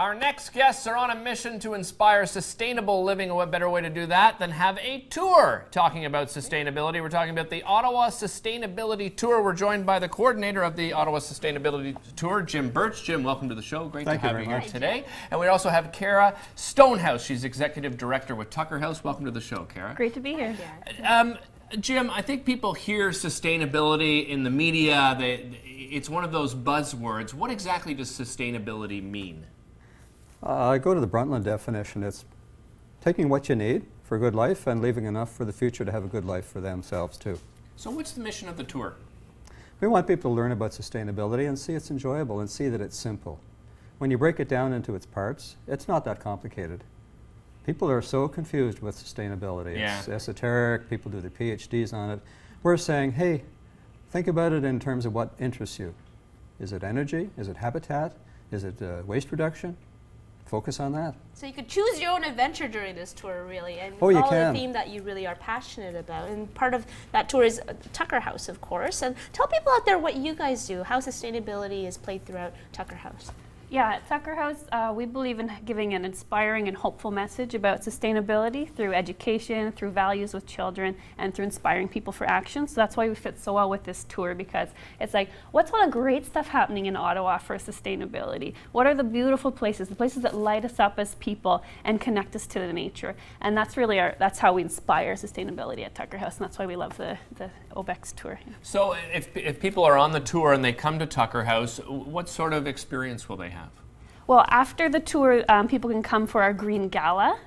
Our next guests are on a mission to inspire sustainable living. What better way to do that than have a tour talking about sustainability? We're talking about the Ottawa Sustainability Tour. We're joined by the coordinator of the Ottawa Sustainability Tour, Jim Birtch. Jim, welcome to the show. Great to have you here today. And we also have Kara Stonehouse. She's executive director with Tucker House. Welcome to the show, Kara. Great to be here. Jim, I think people hear sustainability in the media. It's one of those buzzwords. What exactly does sustainability mean? I go to the Brundtland definition. It's taking what you need for a good life and leaving enough for the future to have a good life for themselves too. So what's the mission of the tour? We want people to learn about sustainability and see it's enjoyable and see that it's simple. When you break it down into its parts, it's not that complicated. People are so confused with sustainability. Yeah. It's esoteric, people do their PhDs on it. We're saying, hey, think about it in terms of what interests you. Is it energy? Is it habitat? Is it waste reduction? Focus on that. So you could choose your own adventure during this tour, really, and you follow can. the theme that you really are passionate about. And part of that tour is Tucker House, of course. And tell people out there what you guys do, how sustainability is played throughout Tucker House. Yeah, at Tucker House, we believe in giving an inspiring and hopeful message about sustainability through education, through values with children, and through inspiring people for action. So that's why we fit so well with this tour, because it's like, what's all the great stuff happening in Ottawa for sustainability? What are the beautiful places, the places that light us up as people and connect us to the nature? And that's really that's how we inspire sustainability at Tucker House, and that's why we love the OBEC's tour. Yeah. So if people are on the tour and they come to Tucker House, what sort of experience will they have? Well, after the tour, people can come for our Green Gala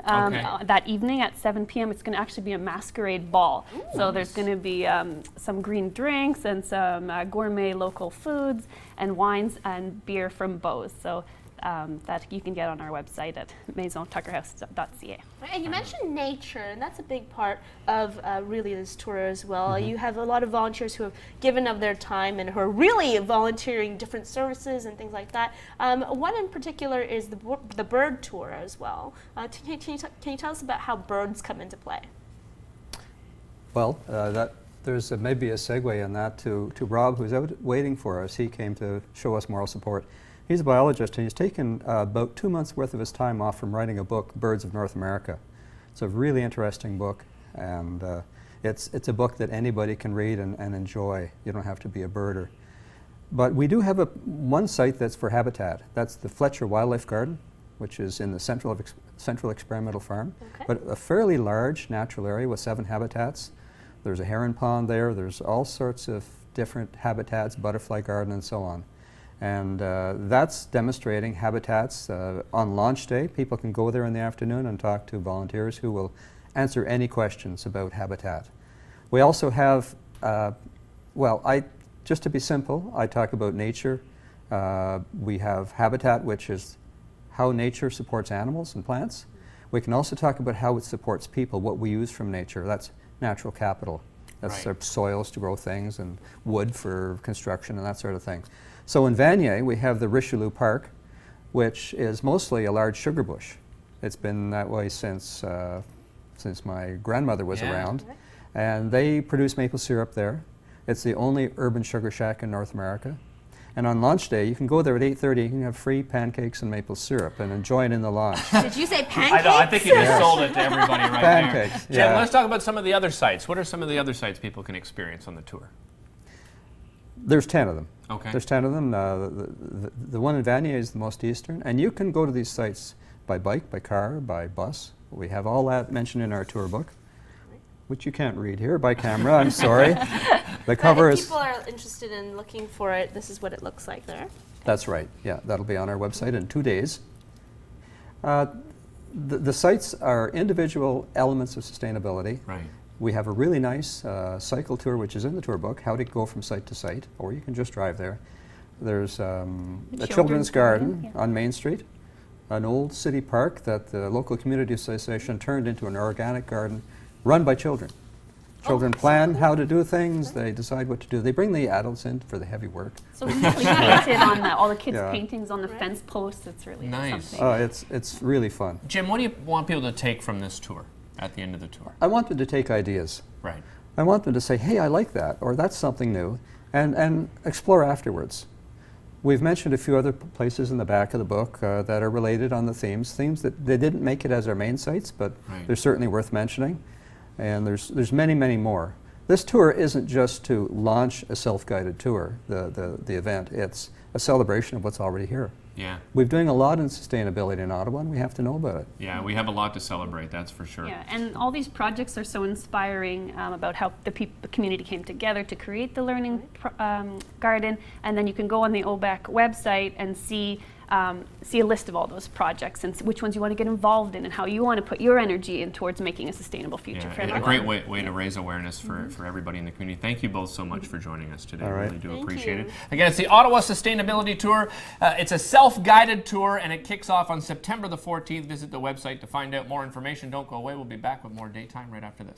that evening at 7 p.m. It's going to actually be a masquerade ball. Ooh, so there's going to be some green drinks and some gourmet local foods and wines and beer from Bose. So that you can get on our website at maisontuckerhouse.ca. And you mentioned nature, and that's a big part of really this tour as well. You have a lot of volunteers who have given of their time and who are really volunteering different services and things like that. One in particular is the bird tour as well. Can you tell us about how birds come into play? Well, there's maybe a segue in that to Rob, who's out waiting for us. He came to show us moral support. He's a biologist, and he's taken about 2 months' worth of his time off from writing a book, Birds of North America. It's a really interesting book, and it's a book that anybody can read and enjoy. You don't have to be a birder. But we do have one site that's for habitat. That's the Fletcher Wildlife Garden, which is in the Central Experimental Farm. Okay. But a fairly large natural area with 7 habitats. There's a heron pond there. There's all sorts of different habitats, butterfly garden, and so on. And that's demonstrating habitats. On launch day, people can go there in the afternoon and talk to volunteers who will answer any questions about habitat. We also have, just to be simple, I talk about nature. We have habitat, which is how nature supports animals and plants. We can also talk about how it supports people, what we use from nature. That's natural capital. That's our soils to grow things and wood for construction and that sort of thing. So in Vanier, we have the Richelieu Park, which is mostly a large sugar bush. It's been that way since my grandmother was around. And they produce maple syrup there. It's the only urban sugar shack in North America. And on launch day, you can go there at 8:30. You can have free pancakes and maple syrup and enjoy it in the launch. Did you say pancakes? I know. I think you just sold it to everybody right pancakes, there. Jim, let's talk about some of the other sites. What are some of the other sites people can experience on the tour? There's 10 of them. Okay. There's 10 of them. The one in Vanier is the most eastern. And you can go to these sites by bike, by car, by bus. We have all that mentioned in our tour book, which you can't read here by camera. I'm sorry. The cover is... If people are interested in looking for it, this is what it looks like there. That's right. Yeah, that'll be on our website in 2 days. The sites are individual elements of sustainability. Right. We have a really nice cycle tour, which is in the tour book, how to go from site to site, or you can just drive there. There's a children's garden on Main Street, an old city park that the local community association turned into an organic garden run by children. Children plan how to do things, they decide what to do. They bring the adults in for the heavy work. So we painted on all the kids' paintings on the fence posts. It's really nice. It's really fun. Jim, what do you want people to take from this tour at the end of the tour? I want them to take ideas. Right. I want them to say, hey, I like that, or that's something new, and explore afterwards. We've mentioned a few other places in the back of the book that are related on the themes that they didn't make it as our main sites, but they're certainly worth mentioning. And there's many, many more. This tour isn't just to launch a self-guided tour, the event. It's a celebration of what's already here. Yeah. We're doing a lot in sustainability in Ottawa, and we have to know about it. Yeah, we have a lot to celebrate, that's for sure. Yeah, and all these projects are so inspiring about how the community came together to create the learning garden, and then you can go on the OBEC website and see a list of all those projects and which ones you want to get involved in and how you want to put your energy in towards making a sustainable future for everyone. A great way to raise awareness for everybody in the community. Thank you both so much for joining us today. All right. I really do Thank appreciate you. it. Again, it's the Ottawa Sustainability Tour. It's a self-guided tour, and it kicks off on September the 14th. Visit the website to find out more information. Don't go away. We'll be back with more Daytime right after this.